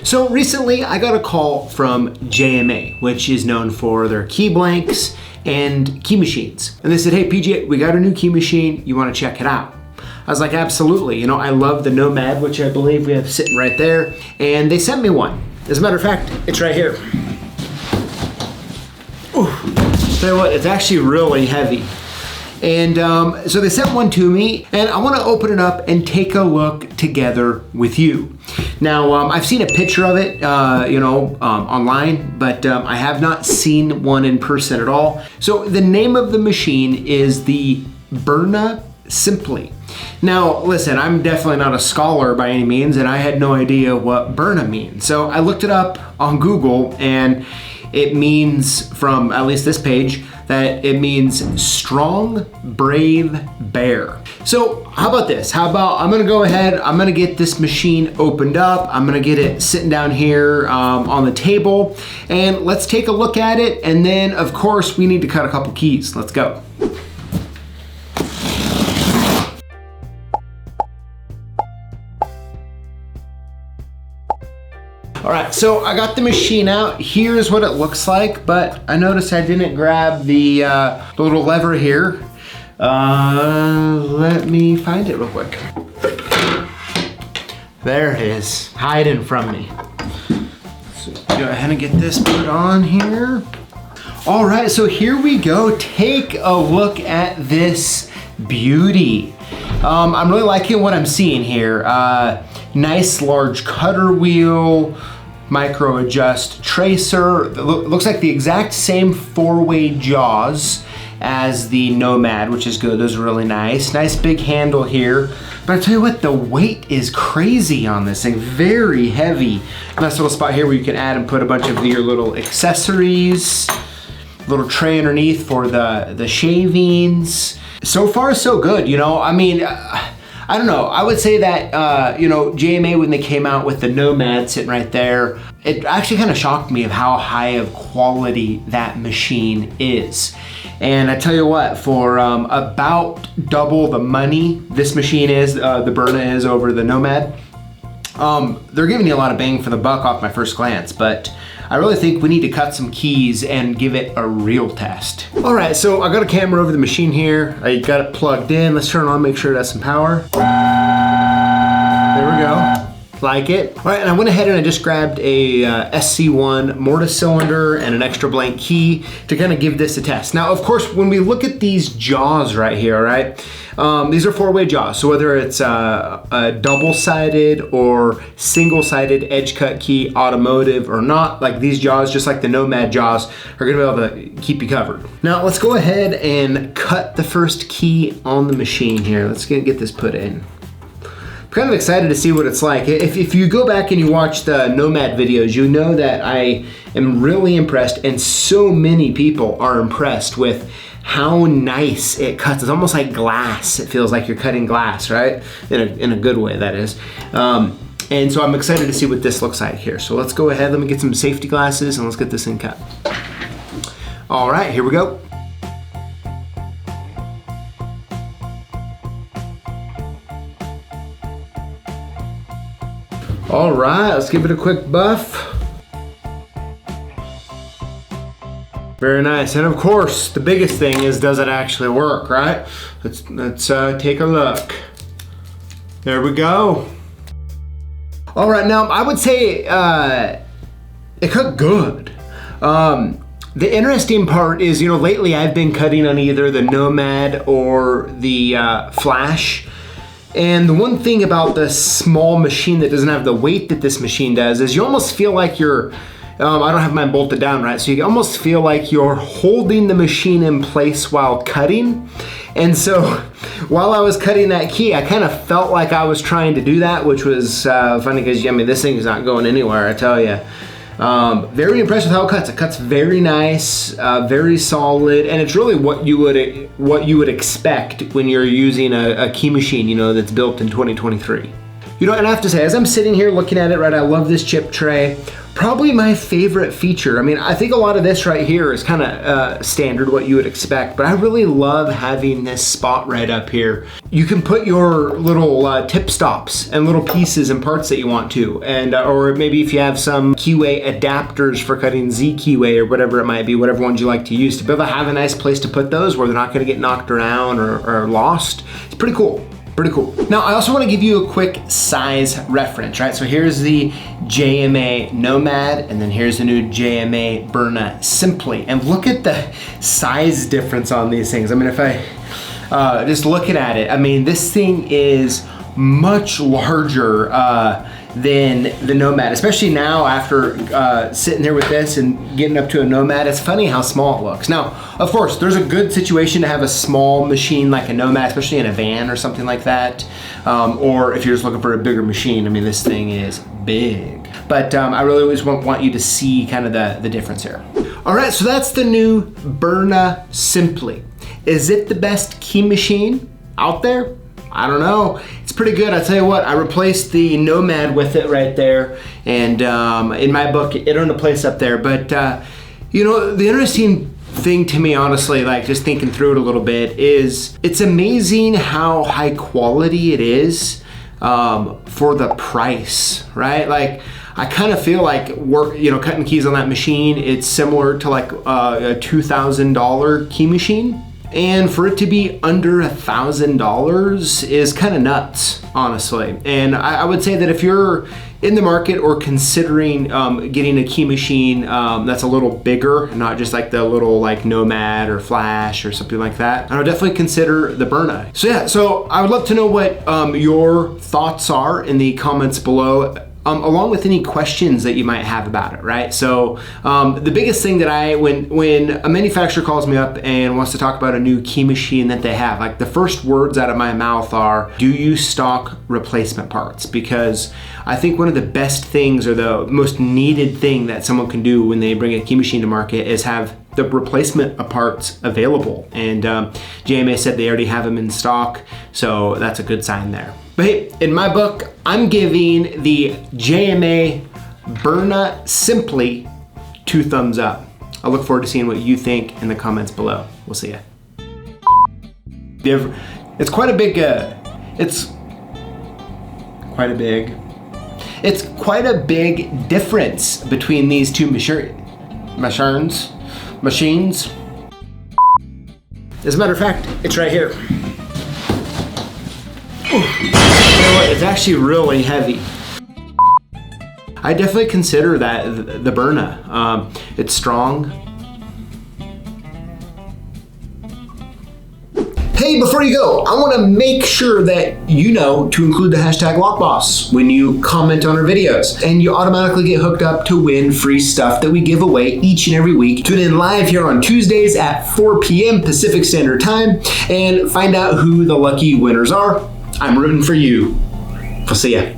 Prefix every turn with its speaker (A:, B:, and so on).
A: So recently I got a call from JMA, which is known for their key blanks and key machines. And they said, hey PJ, we got a new key machine, you wanna check it out? I was like, absolutely. You know, I love the Nomad, which I believe we have sitting right there. And they sent me one. As a matter of fact, it's right here. Ooh, tell you what, it's actually really heavy. And so they sent one to me, and I want to open it up and take a look together with you. Now, I've seen a picture of it, online, but I have not seen one in person at all. So the name of the machine is the Berna Simply. Now, listen, I'm definitely not a scholar by any means, and I had no idea what Berna means. So I looked it up on Google, and it means, from at least this page, that it means strong, brave bear. So how about this? How about I'm gonna go ahead, I'm gonna get this machine opened up, I'm gonna get it sitting down here on the table, and let's take a look at it, and then of course we need to cut a couple keys. Let's go. All right, so I got the machine out. Here's what it looks like, but I noticed I didn't grab the little lever here. Let me find it real quick. There it is, hiding from me. So go ahead and get this put on here. All right, so here we go. Take a look at this beauty. I'm really liking what I'm seeing here. Nice large cutter wheel, micro adjust tracer. Looks like the exact same 4-way jaws as the Nomad, which is good. Those are really nice. Nice big handle here. But I tell you what, the weight is crazy on this thing. Very heavy. Nice little spot here where you can add and put a bunch of your little accessories. Little tray underneath for the shavings. So far, so good. You know, I mean, I don't know. I would say that, JMA, when they came out with the Nomad sitting right there, it actually kind of shocked me of how high of quality that machine is. And I tell you what, for about double the money this machine is, the Berna is over the Nomad, they're giving you a lot of bang for the buck off my first glance, but I really think we need to cut some keys and give it a real test. All right, so I got a camera over the machine here. I got it plugged in. Let's turn it on, make sure it has some power. There we go. Like it. All right, and I went ahead and I just grabbed a SC1 mortise cylinder and an extra blank key to kind of give this a test. Now, of course, when we look at these jaws right here, all right, these are 4-way jaws. So whether it's a double-sided or single-sided edge cut key, automotive or not, like these jaws, just like the Nomad jaws, are gonna be able to keep you covered. Now, let's go ahead and cut the first key on the machine here. Let's get this put in. I'm kind of excited to see what it's like. If you go back and you watch the Nomad videos, you know that I am really impressed, and so many people are impressed with how nice it cuts. It's almost like glass. It feels like you're cutting glass, right? In a good way, that is. And so I'm excited to see what this looks like here. So let's go ahead, let me get some safety glasses and let's get this thing cut. All right, here we go. All right, let's give it a quick buff. Very nice, and of course, the biggest thing is, does it actually work, right? Let's take a look. There we go. All right, now I would say it cut good. The interesting part is, lately I've been cutting on either the Nomad or the Flash. And the one thing about the small machine that doesn't have the weight that this machine does is you almost feel like you're, I don't have mine bolted down right, so you almost feel like you're holding the machine in place while cutting. And so while I was cutting that key, I kind of felt like I was trying to do that, which was funny because, this thing is not going anywhere, I tell you. Very impressed with how it cuts. It cuts very nice, very solid, and it's really what you would expect when you're using a key machine, that's built in 2023. You know, and I have to say, as I'm sitting here looking at it, right, I love this chip tray. Probably my favorite feature. I mean, I think a lot of this right here is kind of standard, what you would expect, but I really love having this spot right up here. You can put your little tip stops and little pieces and parts that you want to, and or maybe if you have some keyway adapters for cutting Z keyway or whatever it might be, whatever ones you like to use, to be able to have a nice place to put those where they're not going to get knocked around or lost. It's pretty cool. Pretty cool. Now, I also want to give you a quick size reference, right? So here's the JMA Nomad, and then here's the new JMA Berna Simply. And look at the size difference on these things. I mean, if I just looking at it, I mean, this thing is much larger than the Nomad, especially now after sitting there with this and getting up to a Nomad. It's funny how small it looks. Now, of course, there's a good situation to have a small machine like a Nomad, especially in a van or something like that. Or if you're just looking for a bigger machine, I mean, this thing is big. But I really always want you to see kind of the difference here. All right, so that's the new Berna Simply. Is it the best key machine out there? I don't know. It's pretty good. I tell you what, I replaced the Nomad with it right there, and in my book, it earned a place up there. But you know, the interesting thing to me, honestly, like just thinking through it a little bit, is it's amazing how high quality it is for the price, right? Like, I kind of feel like cutting keys on that machine, it's similar to like a $2,000 key machine. And for it to be under $1,000 is kind of nuts, honestly. And I would say that if you're in the market or considering getting a key machine that's a little bigger, not just like the little like Nomad or Flash or something like that, I would definitely consider the Berna. So yeah, so I would love to know what your thoughts are in the comments below. Along with any questions that you might have about it, right? So the biggest thing that when a manufacturer calls me up and wants to talk about a new key machine that they have, like the first words out of my mouth are, do you stock replacement parts? Because I think one of the best things or the most needed thing that someone can do when they bring a key machine to market is have the replacement parts available. And JMA said they already have them in stock, so that's a good sign there. But hey, in my book, I'm giving the JMA Berna Simply 2 thumbs up. I look forward to seeing what you think in the comments below. We'll see ya. It's quite a big, it's quite a big difference between these two machines. As a matter of fact, it's right here. You know what? It's actually really heavy. I definitely consider that the Berna. It's strong. Hey, before you go, I want to make sure that you know to include the hashtag lockboss when you comment on our videos, and you automatically get hooked up to win free stuff that we give away each and every week. Tune in live here on Tuesdays at 4 p.m. Pacific Standard Time and find out who the lucky winners are. I'm rooting for you. We'll see ya.